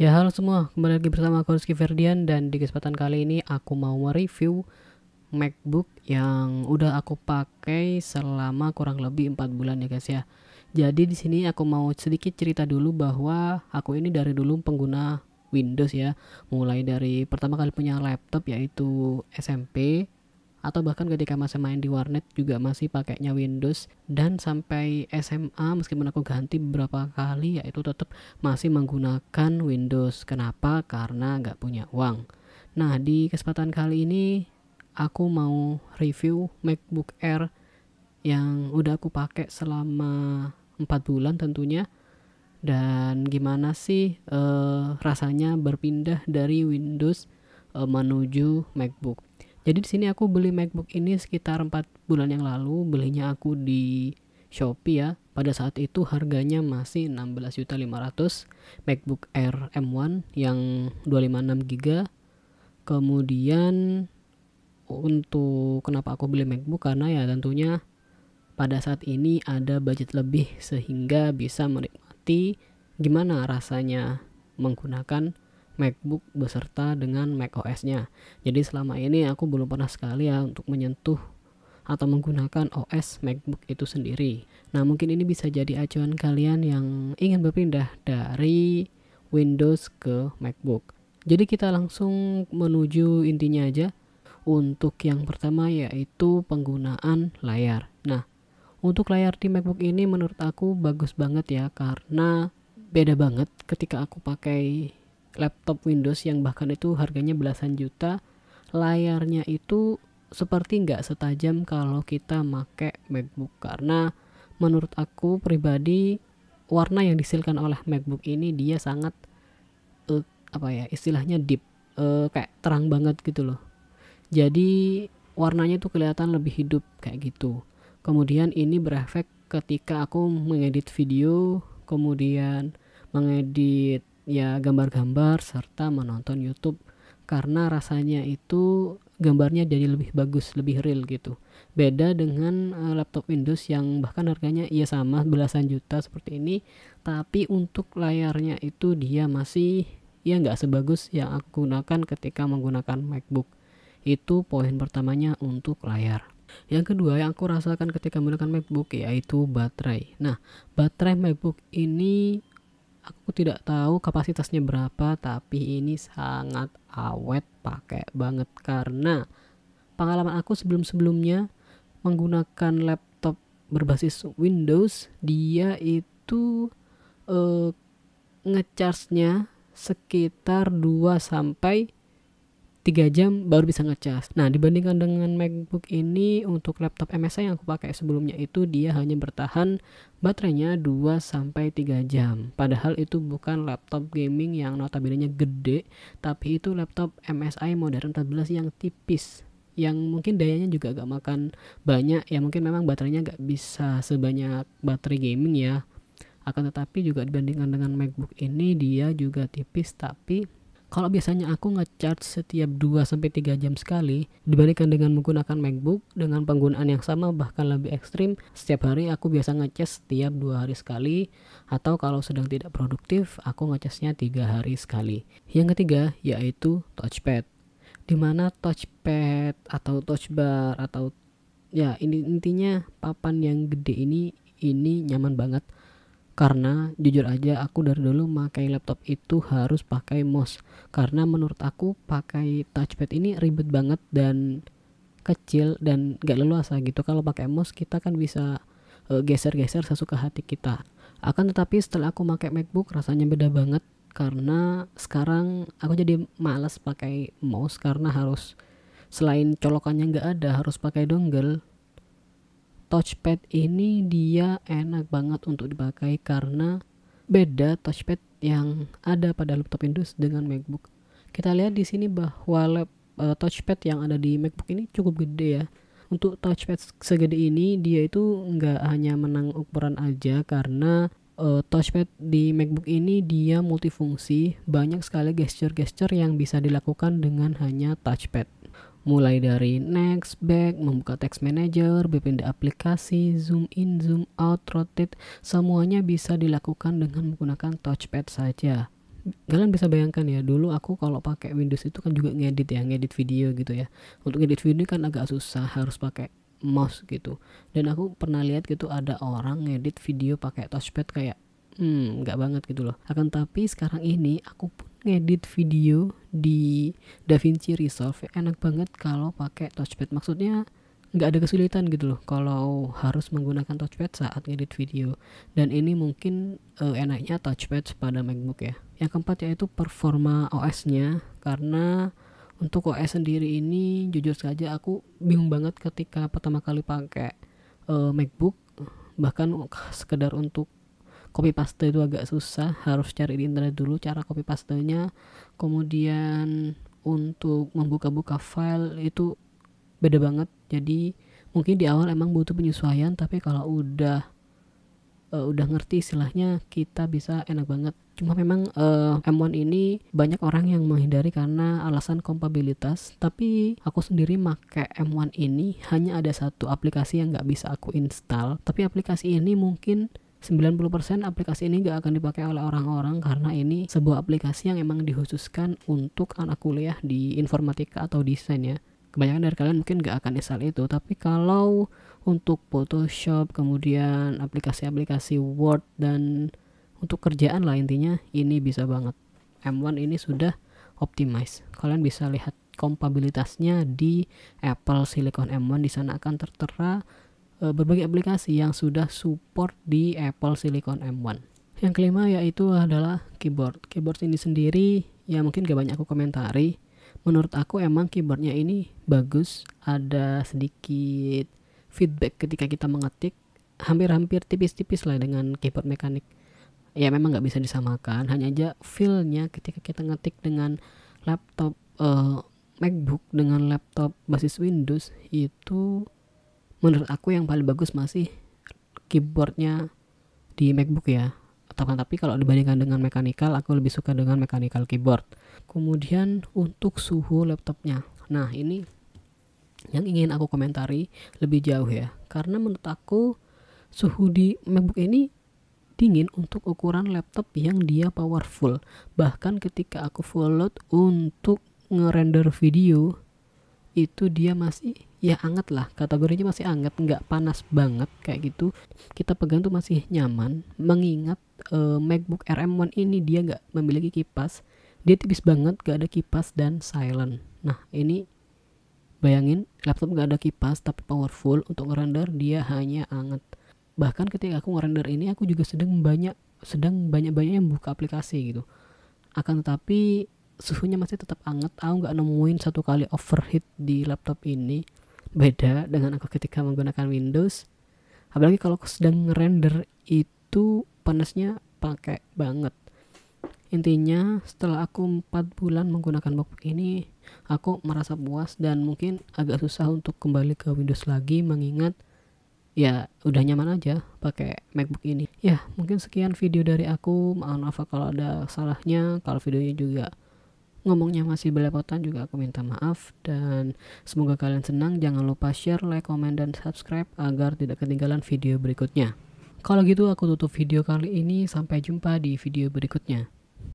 Ya halo semua, kembali lagi bersama aku Rizky Ferdian dan di kesempatan kali ini aku mau mereview MacBook yang udah aku pakai selama kurang lebih 4 bulan ya guys ya. Jadi di sini aku mau sedikit cerita dulu bahwa aku ini dari dulu pengguna Windows ya. Mulai dari pertama kali punya laptop yaitu SMP, atau bahkan ketika masih main di warnet juga masih pakainya Windows, dan sampai SMA meskipun aku ganti beberapa kali yaitu tetap masih menggunakan Windows. Kenapa? Karena nggak punya uang. Nah, di kesempatan kali ini aku mau review MacBook Air yang udah aku pakai selama 4 bulan tentunya, dan gimana sih rasanya berpindah dari Windows menuju MacBook. Jadi di sini aku beli MacBook ini sekitar 4 bulan yang lalu, belinya aku di Shopee ya. Pada saat itu harganya masih 16.500.000 MacBook Air M1 yang 256 GB. Kemudian untuk kenapa aku beli MacBook, karena ya tentunya pada saat ini ada budget lebih sehingga bisa menikmati gimana rasanya menggunakan MacBook beserta dengan macOS-nya. Jadi selama ini aku belum pernah sekali ya untuk menyentuh atau menggunakan OS MacBook itu sendiri. Nah, mungkin ini bisa jadi acuan kalian yang ingin berpindah dari Windows ke MacBook. Jadi kita langsung menuju intinya aja. Untuk yang pertama yaitu penggunaan layar. Nah, untuk layar di MacBook ini menurut aku bagus banget ya, karena beda banget ketika aku pakai laptop Windows yang bahkan itu harganya belasan juta. Layarnya itu seperti nggak setajam kalau kita pakai MacBook, karena menurut aku pribadi warna yang dihasilkan oleh MacBook ini dia sangat apa ya istilahnya deep, kayak terang banget gitu loh. Jadi warnanya tuh kelihatan lebih hidup kayak gitu. Kemudian ini berefek ketika aku mengedit video, kemudian mengedit ya gambar-gambar serta menonton YouTube, karena rasanya itu gambarnya jadi lebih bagus, lebih real gitu. Beda dengan laptop Windows yang bahkan harganya ya sama belasan juta seperti ini, tapi untuk layarnya itu dia masih ya nggak sebagus yang aku gunakan ketika menggunakan MacBook. Itu poin pertamanya untuk layar. Yang kedua yang aku rasakan ketika menggunakan MacBook yaitu baterai. Nah, baterai MacBook ini aku tidak tahu kapasitasnya berapa, tapi ini sangat awet, pakai banget, karena pengalaman aku sebelum-sebelumnya menggunakan laptop berbasis Windows, dia itu ngecharge-nya sekitar 2 sampai 3 jam baru bisa ngecas. Nah, dibandingkan dengan MacBook ini, untuk laptop MSI yang aku pakai sebelumnya itu dia hanya bertahan baterainya 2 sampai 3 jam. Padahal itu bukan laptop gaming yang notabene gede, tapi itu laptop MSI modern 14 yang tipis, yang mungkin dayanya juga gak makan banyak ya, mungkin memang baterainya gak bisa sebanyak baterai gaming ya. Akan tetapi juga dibandingkan dengan MacBook ini dia juga tipis, tapi kalau biasanya aku ngecharge setiap 2 sampai 3 jam sekali, dibandingkan dengan menggunakan MacBook dengan penggunaan yang sama bahkan lebih ekstrim, setiap hari aku biasa ngecas setiap 2 hari sekali, atau kalau sedang tidak produktif aku ngecasnya 3 hari sekali. Yang ketiga yaitu touchpad. Dimana touchpad atau touchbar atau ya ini intinya papan yang gede ini nyaman banget, karena jujur aja aku dari dulu pakai laptop itu harus pakai mouse, karena menurut aku pakai touchpad ini ribet banget dan kecil dan gak leluasa gitu. Kalau pakai mouse kita kan bisa geser-geser sesuka hati kita. Akan tetapi setelah aku pakai MacBook rasanya beda banget, karena sekarang aku jadi malas pakai mouse karena harus, selain colokannya nggak ada, harus pakai dongle. Touchpad ini dia enak banget untuk dipakai karena beda touchpad yang ada pada laptop Windows dengan MacBook. Kita lihat di sini bahwa touchpad yang ada di MacBook ini cukup gede ya. Untuk touchpad segede ini dia itu nggak hanya menang ukuran aja, karena touchpad di MacBook ini dia multifungsi, banyak sekali gesture-gesture yang bisa dilakukan dengan hanya touchpad. Mulai dari next, back, membuka text manager, berpindah aplikasi, zoom in, zoom out, rotate, semuanya bisa dilakukan dengan menggunakan touchpad saja. Kalian bisa bayangkan ya, dulu aku kalau pakai Windows itu kan juga ngedit video gitu ya. Untuk ngedit video kan agak susah, harus pakai mouse gitu. Dan aku pernah lihat gitu ada orang ngedit video pakai touchpad kayak nggak banget gitu loh. Akan tapi sekarang ini aku pun ngedit video di DaVinci Resolve enak banget kalau pakai touchpad. Maksudnya nggak ada kesulitan gitu loh kalau harus menggunakan touchpad saat ngedit video. Dan ini mungkin enaknya touchpad pada MacBook ya. Yang keempat yaitu performa OS-nya, karena untuk OS sendiri ini jujur saja aku bingung banget ketika pertama kali pakai MacBook. Bahkan sekedar untuk copy paste itu agak susah, harus cari di internet dulu cara copy pastenya. Kemudian untuk membuka-buka file itu beda banget. Jadi mungkin di awal emang butuh penyesuaian, tapi kalau udah ngerti istilahnya kita bisa enak banget. Cuma memang M1 ini banyak orang yang menghindari karena alasan kompatibilitas, tapi aku sendiri make M1 ini hanya ada satu aplikasi yang nggak bisa aku install. Tapi aplikasi ini mungkin 90% aplikasi ini gak akan dipakai oleh orang-orang karena ini sebuah aplikasi yang emang dikhususkan untuk anak kuliah di informatika atau desain ya. Kebanyakan dari kalian mungkin gak akan install itu, tapi kalau untuk Photoshop, kemudian aplikasi-aplikasi Word dan untuk kerjaan lah intinya, ini bisa banget. M1 ini sudah optimize. Kalian bisa lihat kompatibilitasnya di Apple Silicon M1. Di sana akan tertera berbagai aplikasi yang sudah support di Apple Silicon M1. Yang kelima yaitu adalah keyboard. Keyboard ini sendiri ya mungkin gak banyak aku komentari. Menurut aku emang keyboardnya ini bagus, ada sedikit feedback ketika kita mengetik, hampir-hampir tipis-tipis lah dengan keyboard mekanik. Ya memang gak bisa disamakan, hanya aja feel-nya ketika kita ngetik dengan laptop MacBook dengan laptop basis Windows itu menurut aku yang paling bagus masih keyboardnya di MacBook ya. Tapi kalau dibandingkan dengan mechanical, aku lebih suka dengan mechanical keyboard. Kemudian untuk suhu laptopnya, nah ini yang ingin aku komentari lebih jauh ya, karena menurut aku suhu di MacBook ini dingin untuk ukuran laptop yang dia powerful. Bahkan ketika aku full load untuk ngerender video itu dia masih ya anget lah, kategorinya masih anget, nggak panas banget kayak gitu. Kita pegang tuh masih nyaman, mengingat MacBook Air M1 ini dia nggak memiliki kipas, dia tipis banget, gak ada kipas dan silent. Nah ini bayangin laptop gak ada kipas tapi powerful, untuk ngerender dia hanya anget. Bahkan ketika aku ngerender ini aku juga sedang banyak-banyak yang buka aplikasi gitu, akan tetapi suhunya masih tetap anget. Aku nggak nemuin satu kali overheat di laptop ini, beda dengan aku ketika menggunakan Windows. Apalagi kalau aku sedang ngerender itu panasnya pakai banget. Intinya setelah aku 4 bulan menggunakan MacBook ini, aku merasa puas dan mungkin agak susah untuk kembali ke Windows lagi, mengingat ya udah nyaman aja pakai MacBook ini. Ya mungkin sekian video dari aku, maaf kalau ada salahnya. Kalau videonya juga ngomongnya masih belepotan juga aku minta maaf, dan semoga kalian senang. Jangan lupa share, like, komen, dan subscribe agar tidak ketinggalan video berikutnya. Kalau gitu aku tutup video kali ini, sampai jumpa di video berikutnya.